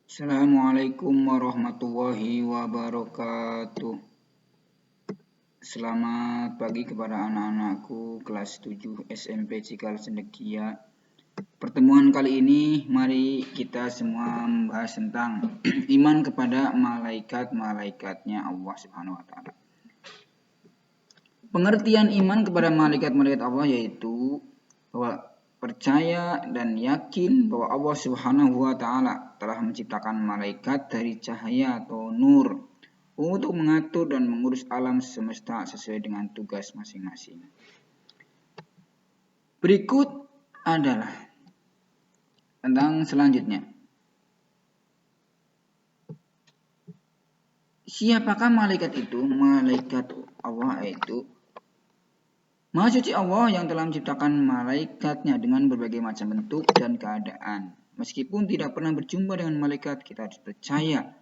Assalamualaikum warahmatullahi wabarakatuh. Selamat pagi kepada anak-anakku kelas 7 SMP Cikal Cendekia. Pertemuan kali ini mari kita semua membahas tentang iman kepada malaikat-malaikatnya Allah Subhanahu wa taala. Pengertian iman kepada malaikat-malaikat Allah yaitu bahwa percaya dan yakin bahwa Allah Subhanahu wa taala telah menciptakan malaikat dari cahaya atau nur untuk mengatur dan mengurus alam semesta sesuai dengan tugas masing-masing. Berikut adalah tentang selanjutnya. Siapakah malaikat itu? Malaikat Allah itu Maha suci Allah yang telah menciptakan malaikatnya dengan berbagai macam bentuk dan keadaan. Meskipun tidak pernah berjumpa dengan malaikat, kita harus percaya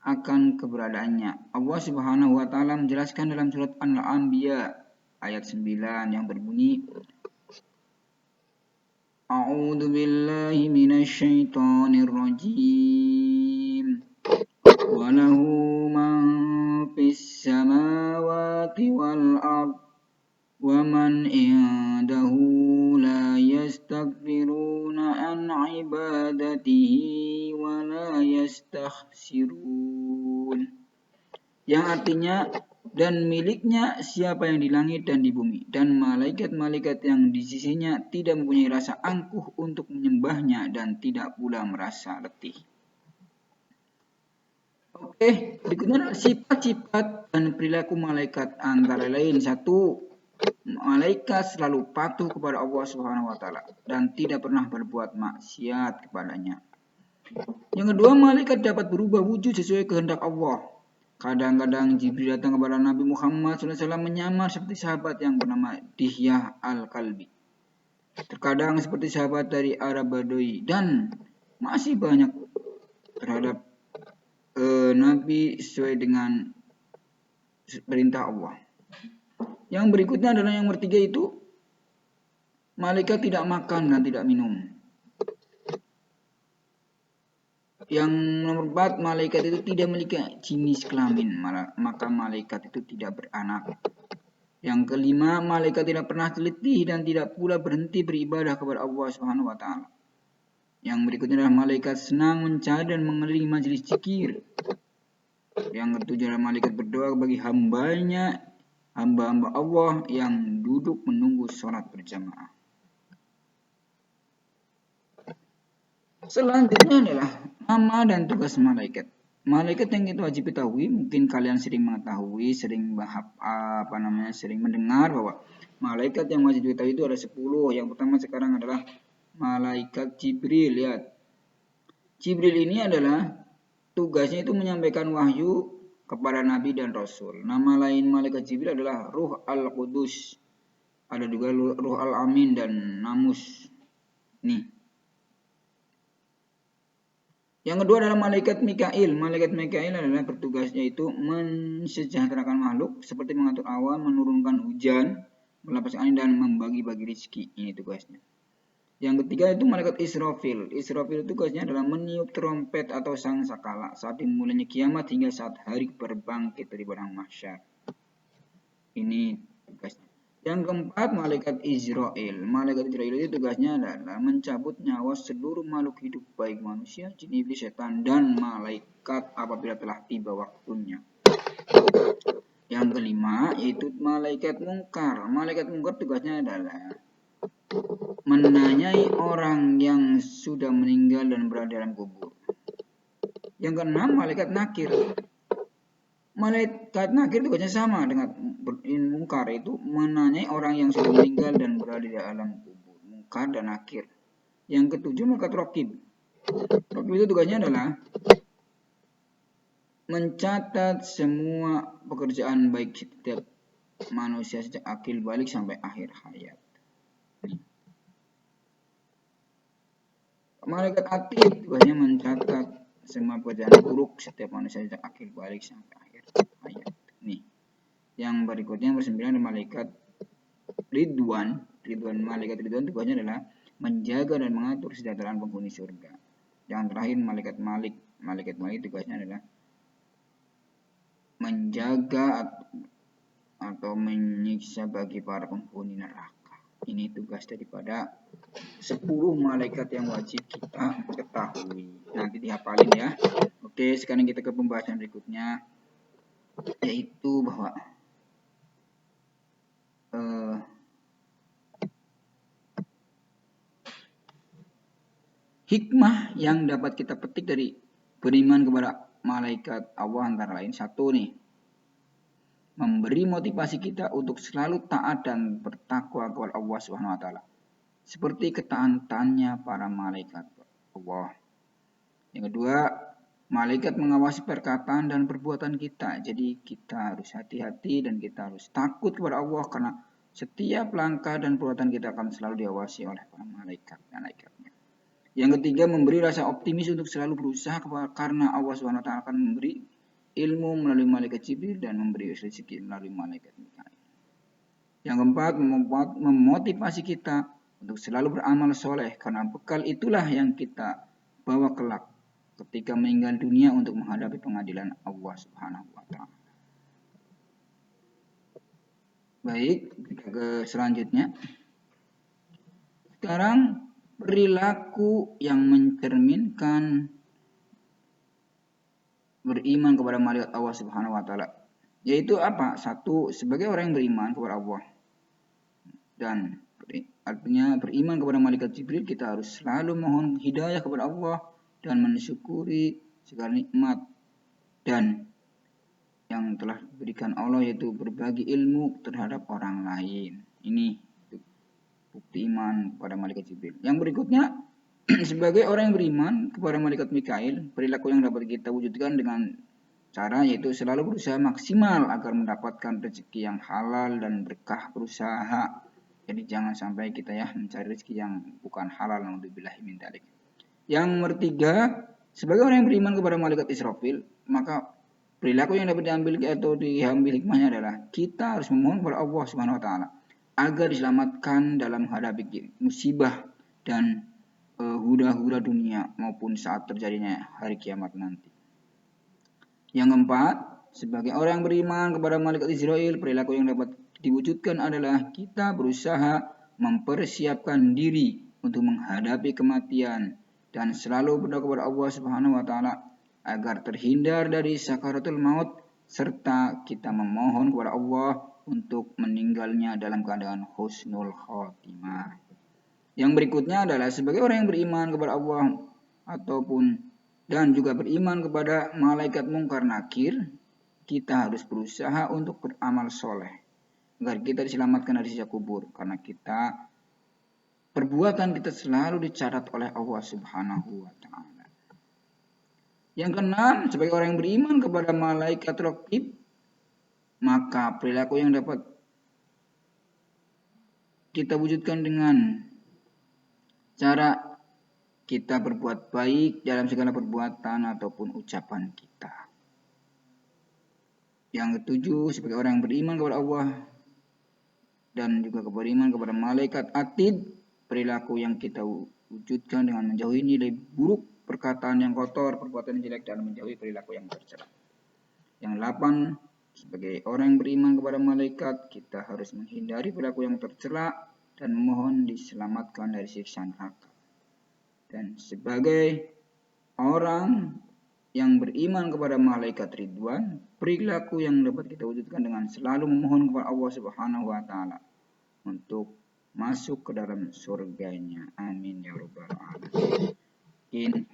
akan keberadaannya. Allah Subhanahu wa taala menjelaskan dalam surat Al-Anbiya ayat 9 yang berbunyi A'udzu billahi minasyaitonir rajim. Wa lahu man fis samawati wal ardh wa man indahu la yastakbiruna an ibadatihi wa la yastakhsirun. Yang artinya, dan miliknya siapa yang di langit dan di bumi, dan malaikat-malaikat yang di sisinya tidak mempunyai rasa angkuh untuk menyembahnya dan tidak pula merasa letih. Oke, berikutnya adalah sifat-sifat dan perilaku malaikat, antara lain satu, malaikat selalu patuh kepada Allah Subhanahu wa taala dan tidak pernah berbuat maksiat kepadanya. Yang kedua, malaikat dapat berubah wujud sesuai kehendak Allah. Kadang-kadang Jibril datang kepada Nabi Muhammad SAW menyamar seperti sahabat yang bernama Dihyah Al-Kalbi. Terkadang seperti sahabat dari Arab Badui dan masih banyak terhadap Nabi sesuai dengan perintah Allah. Yang berikutnya adalah yang bertiga itu malaikat tidak makan dan tidak minum. Yang nomor 4, malaikat itu tidak memiliki jenis kelamin, maka malaikat itu tidak beranak. Yang kelima, malaikat tidak pernah teliti dan tidak pula berhenti beribadah kepada Allah Subhanahu wa taala. Yang berikutnya adalah malaikat senang mencari dan mengelilingi majelis zikir. Yang ketujuh adalah malaikat berdoa bagi hamba-hamba Allah yang duduk menunggu sholat berjamaah. Selanjutnya adalah nama dan tugas malaikat. Malaikat yang kita wajib ketahui, mungkin kalian sering mengetahui, sering mendengar bahwa malaikat yang wajib diketahui itu ada 10. Yang pertama sekarang adalah malaikat Jibril. Lihat. Jibril ini adalah tugasnya itu menyampaikan wahyu kepada Nabi dan Rasul. Nama lain malaikat Jibril adalah Ruh Al-Qudus. Ada juga Ruh Al-Amin dan Namus. Nih. Yang kedua adalah malaikat Mikail. Malaikat Mikail adalah bertugasnya itu mensejahterakan makhluk seperti mengatur awan, menurunkan hujan, melapaskan angin dan membagi-bagi rezeki. Ini tugasnya. Yang ketiga itu malaikat Israfil. Israfil tugasnya adalah meniup trompet atau sangkakala saat dimulainya kiamat hingga saat hari berbangkit dari padang mahsyar. Ini tugasnya. Yang keempat, malaikat Israel. Malaikat Israel itu tugasnya adalah mencabut nyawa seluruh makhluk hidup, baik manusia, jin, iblis, setan, dan malaikat apabila telah tiba waktunya. Yang kelima, yaitu malaikat mungkar. Malaikat mungkar tugasnya adalah menanyai orang yang sudah meninggal dan berada dalam kubur. Yang keenam, malaikat nakir. Malaikat nakir tugasnya sama dengan mungkar, itu menanyai orang yang sudah meninggal dan berada di alam kubur. Mungkar dan nakir. Yang ketujuh, malaikat raqib. Raqib itu tugasnya adalah mencatat semua pekerjaan baik setiap manusia sejak akil balik sampai akhir hayat. Malaikat atid tugasnya mencatat semua pekerjaan buruk setiap manusia sejak akil balik sampai akhir hayat. Nih. Yang berikutnya yang ke-9 adalah malaikat Ridwan. Malaikat Ridwan tugasnya adalah menjaga dan mengatur kesejahteraan penghuni surga. Yang terakhir malaikat Malik. Malaikat Malik tugasnya adalah menjaga atau menyiksa bagi para penghuni neraka. Ini tugas daripada 10 malaikat yang wajib kita ketahui. Nanti dihafalin ya. Oke, sekarang kita ke pembahasan berikutnya, yaitu bahwa hikmah yang dapat kita petik dari beriman kepada malaikat Allah antara lain satu nih, memberi motivasi kita untuk selalu taat dan bertakwa kepada Allah Subhanahu wa taala, seperti ketaatannya para malaikat Allah. Yang kedua, malaikat mengawasi perkataan dan perbuatan kita. Jadi kita harus hati-hati dan kita harus takut kepada Allah, karena setiap langkah dan perbuatan kita akan selalu diawasi oleh para malaikat-malaikatnya. Yang ketiga, memberi rasa optimis untuk selalu berusaha karena Allah SWT akan memberi ilmu melalui malaikat Jibril dan memberi rezeki melalui malaikat Mikail. Yang keempat, memotivasi kita untuk selalu beramal soleh, karena bekal itulah yang kita bawa kelak ketika meninggal dunia untuk menghadapi pengadilan Allah Subhanahu wa taala. Baik, kita ke selanjutnya. Sekarang perilaku yang mencerminkan beriman kepada malaikat Allah Subhanahu wa taala, yaitu apa? Satu, sebagai orang yang beriman kepada Allah dan artinya beriman kepada malaikat Jibril, kita harus selalu mohon hidayah kepada Allah dan mensyukuri segala nikmat dan yang telah diberikan Allah, yaitu berbagi ilmu terhadap orang lain. Ini bukti iman kepada malaikat Jibril. Yang berikutnya, sebagai orang yang beriman kepada malaikat Mikail, perilaku yang dapat kita wujudkan dengan cara yaitu selalu berusaha maksimal agar mendapatkan rezeki yang halal dan berkah berusaha. Jadi jangan sampai kita mencari rezeki yang bukan halal, naudzubillahi min dzalik. Yang ketiga, sebagai orang yang beriman kepada malaikat Israfil, maka perilaku yang dapat diambil atau diambil hikmahnya adalah kita harus memohon kepada Allah Subhanahu wa taala agar diselamatkan dalam menghadapi musibah dan hura-hura dunia maupun saat terjadinya hari kiamat nanti. Yang keempat, sebagai orang yang beriman kepada malaikat Israel, perilaku yang dapat diwujudkan adalah kita berusaha mempersiapkan diri untuk menghadapi kematian dan selalu berdoa kepada Allah Subhanahu wa taala agar terhindar dari sakaratul maut, serta kita memohon kepada Allah untuk meninggalnya dalam keadaan husnul khotimah. Yang berikutnya adalah sebagai orang yang beriman kepada Allah dan juga beriman kepada malaikat mungkar nakir, kita harus berusaha untuk beramal soleh agar kita diselamatkan dari siksa kubur, karena perbuatan kita selalu dicatat oleh Allah Subhanahu wa taala. Yang keenam, sebagai orang yang beriman kepada malaikat raqib, maka perilaku yang dapat kita wujudkan dengan cara kita berbuat baik dalam segala perbuatan ataupun ucapan kita. Yang ketujuh, sebagai orang yang beriman kepada Allah dan juga beriman kepada malaikat atid, perilaku yang kita wujudkan dengan menjauhi nilai buruk, perkataan yang kotor, perbuatan yang jelek, dan menjauhi perilaku yang tercela. Yang 8, sebagai orang yang beriman kepada malaikat, kita harus menghindari perilaku yang tercela dan memohon diselamatkan dari siksa neraka. Dan sebagai orang yang beriman kepada malaikat Ridwan, perilaku yang dapat kita wujudkan dengan selalu memohon kepada Allah Subhanahu wa taala untuk masuk ke dalam surganya. Amin ya rabbal alamin. Ini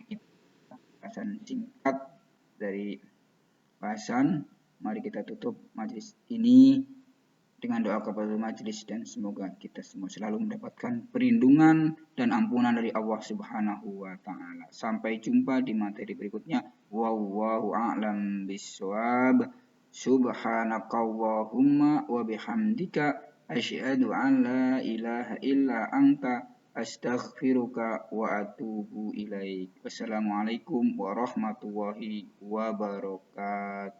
bahasan singkat dari bahasan. Mari kita tutup majelis ini dengan doa kepada majelis, dan semoga kita semua selalu mendapatkan perlindungan dan ampunan dari Allah Subhanahu wa taala. Sampai jumpa di materi berikutnya. Wallahu a'lam bishawab. Subhanakallahumma wa bihamdika asyhadu an la ilaha illa anta astaghfiruka wa atubu ilaik. Wassalamualaikum warahmatullahi wabarakatuh.